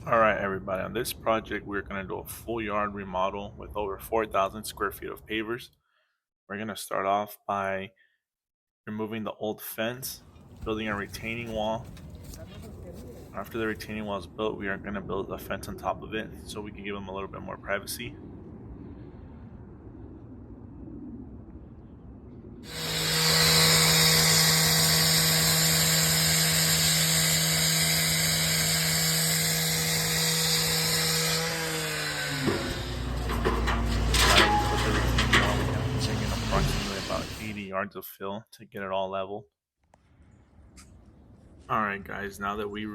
Alright everybody, on this project we're going to do a full yard remodel with over 4,000 square feet of pavers. We're going to start off by removing the old fence, building a retaining wall. After the retaining wall is built, we are going to build a fence on top of it so we can give them a little bit more privacy. Now that we put the retaining wall, we have to bring in approximately about 80 yards of fill to get it all level. Alright guys, now that we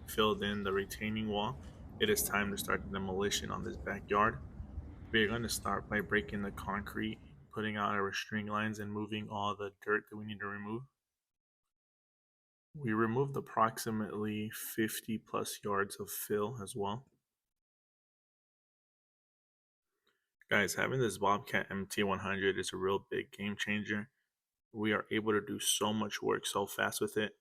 filled in the retaining wall, it is time to start the demolition on this backyard. We're going to start by breaking the concrete, putting out our string lines and moving all the dirt that we need to remove. We removed approximately 50 plus yards of fill as well. Guys, having this Bobcat MT100 is a real big game changer. We are able to do so much work so fast with it.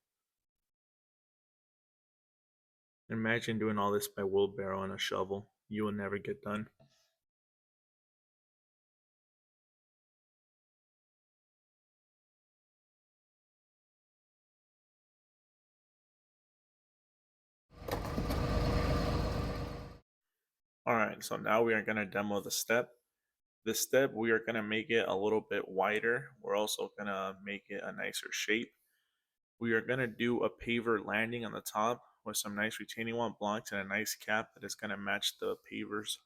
Imagine doing all this by wheelbarrow and a shovel. You will never get done. Alright, so now we are going to demo the step. This step, we are going to make it a little bit wider. We're also going to make it a nicer shape. We are going to do a paver landing on the top with some nice retaining wall blocks and a nice cap that is going to match the pavers.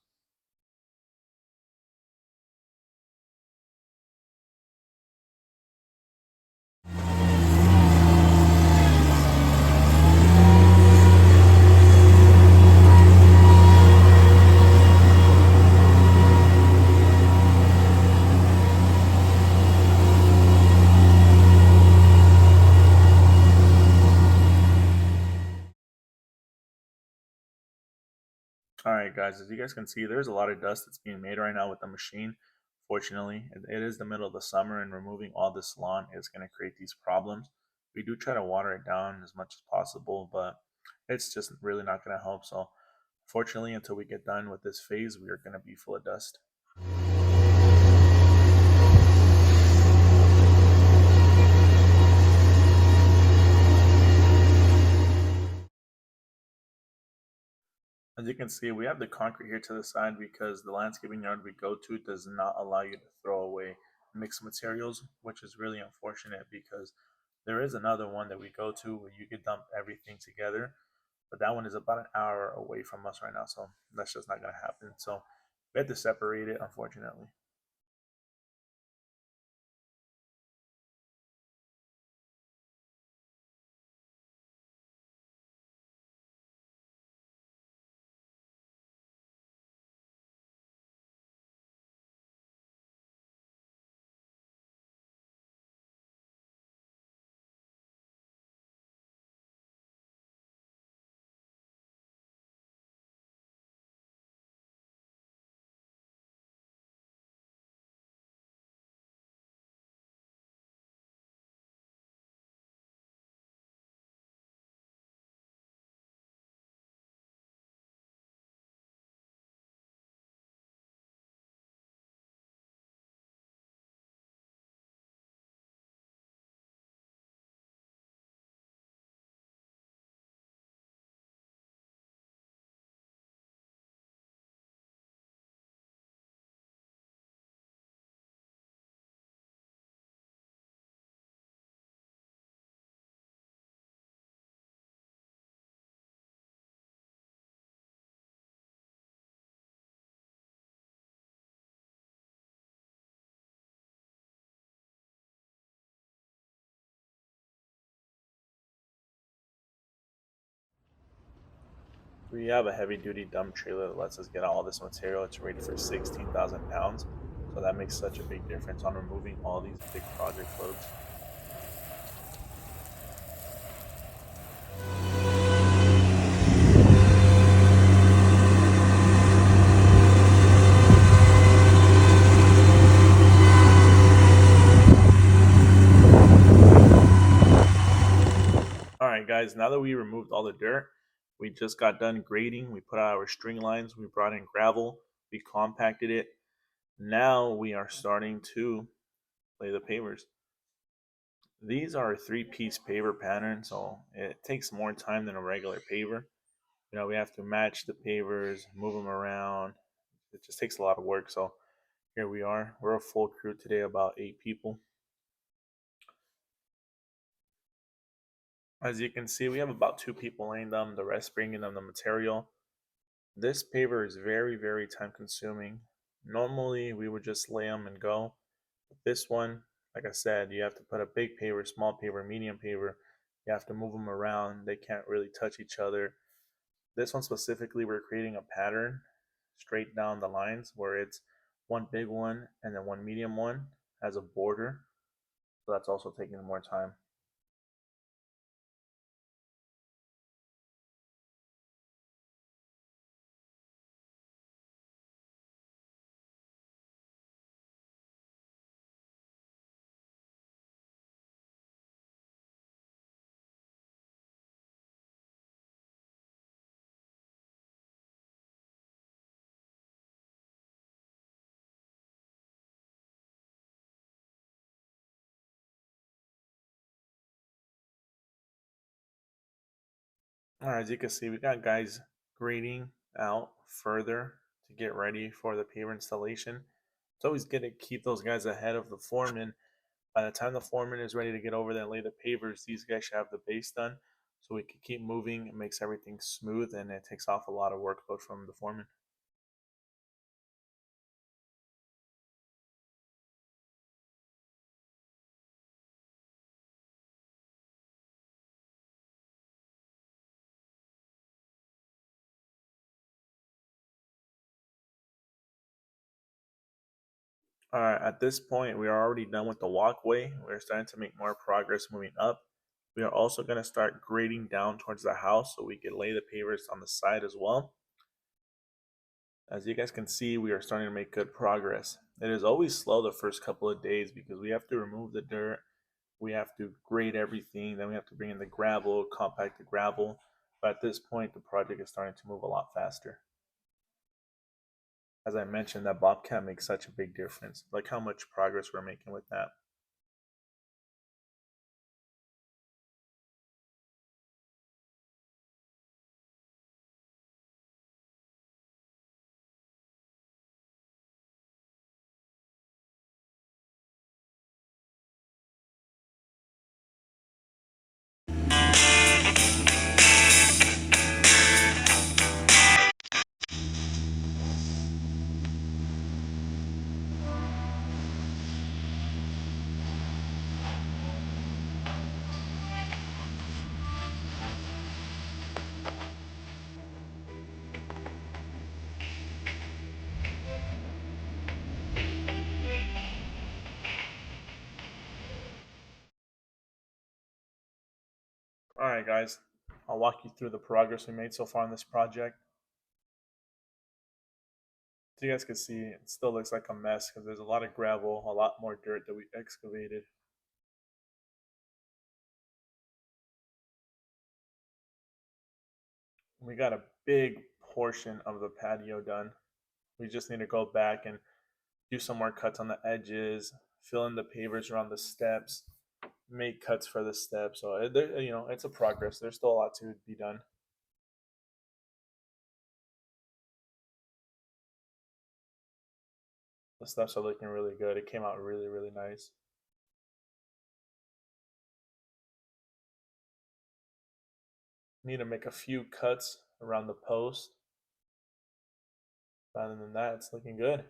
Alright guys, as you guys can see, there's a lot of dust that's being made right now with the machine. Fortunately, it is the middle of the summer and removing all this lawn is going to create these problems. We do try to water it down as much as possible, but it's just really not going to help. So fortunately, until we get done with this phase, we are going to be full of dust. As you can see, we have the concrete here to the side because the landscaping yard we go to does not allow you to throw away mixed materials, which is really unfortunate because there is another one that we go to where you could dump everything together, but that one is about an hour away from us right now, so that's just not going to happen. So we had to separate it, unfortunately. We have a heavy duty dump trailer that lets us get all this material. It's rated for 16,000 pounds. So that makes such a big difference on removing all these big project loads. Alright guys, now that we removed all the dirt, We just got done grading. We put out our string lines. We brought in gravel. We compacted it. Now we are starting to lay the pavers. These are a three-piece paver pattern, so it takes more time than a regular paver. We have to match the pavers, move them around. It just takes a lot of work. So here we are. We're a full crew today, about 8 people. As you can see, we have about 2 people laying them, the rest bringing them the material. This paver is very, very time consuming. Normally, we would just lay them and go. But this one, like I said, you have to put a big paver, small paver, medium paver. You have to move them around. They can't really touch each other. This one specifically, we're creating a pattern straight down the lines where it's one big one and then one medium one as a border. So that's also taking more time. All right, as you can see, we got guys grading out further to get ready for the paver installation. It's always good to keep those guys ahead of the foreman. By the time the foreman is ready to get over there and lay the pavers, these guys should have the base done. So we can keep moving. It makes everything smooth and it takes off a lot of workload from the foreman. All right, at this point, we are already done with the walkway. We're starting to make more progress moving up. We are also going to start grading down towards the house so we can lay the pavers on the side as well. As you guys can see, we are starting to make good progress. It is always slow the first couple of days because we have to remove the dirt, we have to grade everything, then we have to bring in the gravel, compact the gravel. But at this point, the project is starting to move a lot faster. As I mentioned, that bobcat makes such a big difference. Like how much progress we're making with that. All right, guys, I'll walk you through the progress we made so far on this project. So you guys can see, it still looks like a mess because there's a lot of gravel, a lot more dirt that we excavated. We got a big portion of the patio done. We just need to go back and do some more cuts on the edges, fill in the pavers around the steps, make cuts for the steps. So it's a progress. There's still a lot to be done. The steps are looking really good. It came out really, really nice. Need to make a few cuts around the post. Other than that, it's looking good.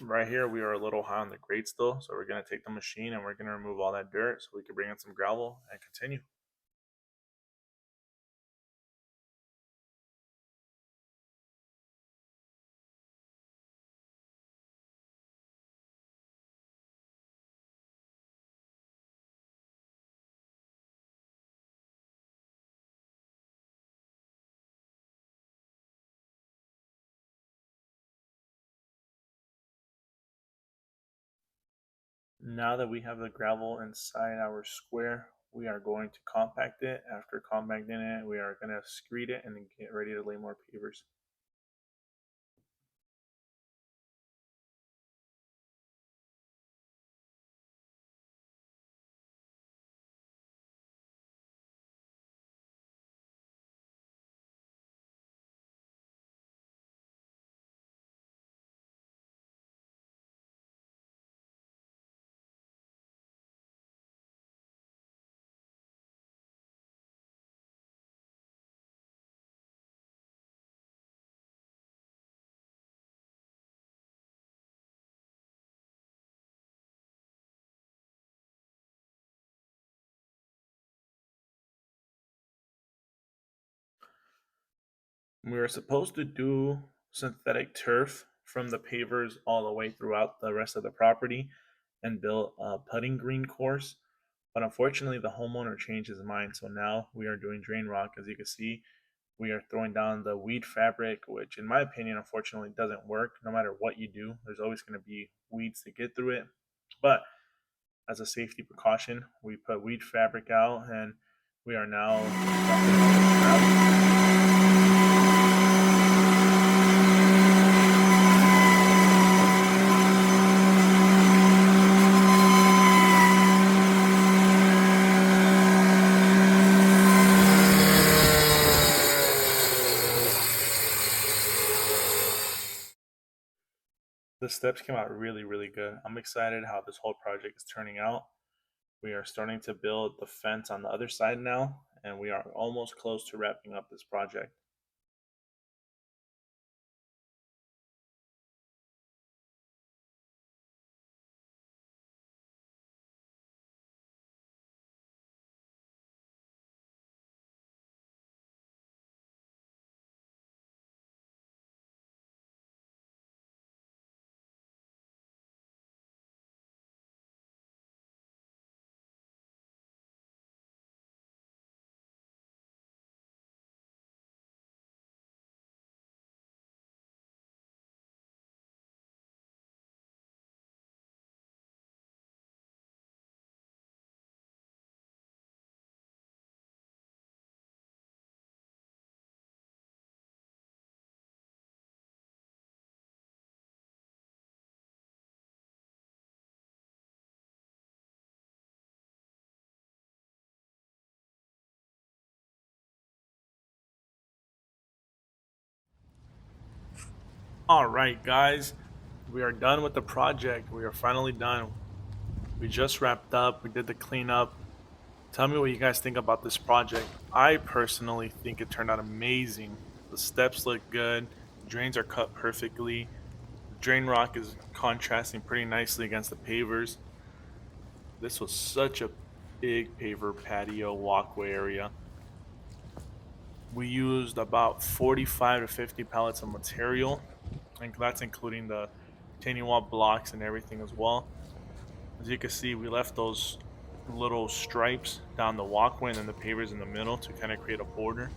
Right here, we are a little high on the grade still, so we're going to take the machine and we're going to remove all that dirt so we can bring in some gravel and continue. Now that we have the gravel inside our square, we are going to compact it. After compacting it, we are going to screed it and then get ready to lay more pavers. We were supposed to do synthetic turf from the pavers all the way throughout the rest of the property and build a putting green course. But unfortunately, the homeowner changed his mind. So now we are doing drain rock. As you can see, we are throwing down the weed fabric, which, in my opinion, unfortunately doesn't work. No matter what you do, there's always going to be weeds to get through it. But as a safety precaution, we put weed fabric out and we are now dumping all this gravel. The steps came out really, really good. I'm excited how this whole project is turning out. We are starting to build the fence on the other side now, and we are almost close to wrapping up this project. All right, guys, we are done with the project. We are finally done. We just wrapped up. We did the cleanup. Tell me what you guys think about this project. I personally think it turned out amazing. The steps look good. The drains are cut perfectly. The drain rock is contrasting pretty nicely against the pavers. This was such a big paver patio walkway area. We used about 45 to 50 pallets of material, and that's including the retaining wall blocks and everything as well. As you can see, we left those little stripes down the walkway and then the pavers in the middle to kind of create a border.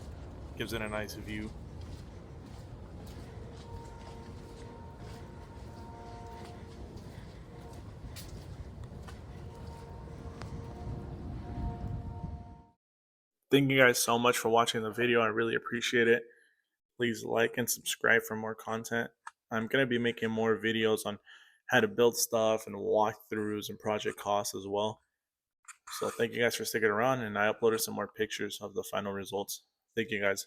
Gives it a nice view. Thank you guys so much for watching the video. I really appreciate it. Please like and subscribe for more content. I'm going to be making more videos on how to build stuff and walkthroughs and project costs as well. So thank you guys for sticking around, and I uploaded some more pictures of the final results. Thank you guys.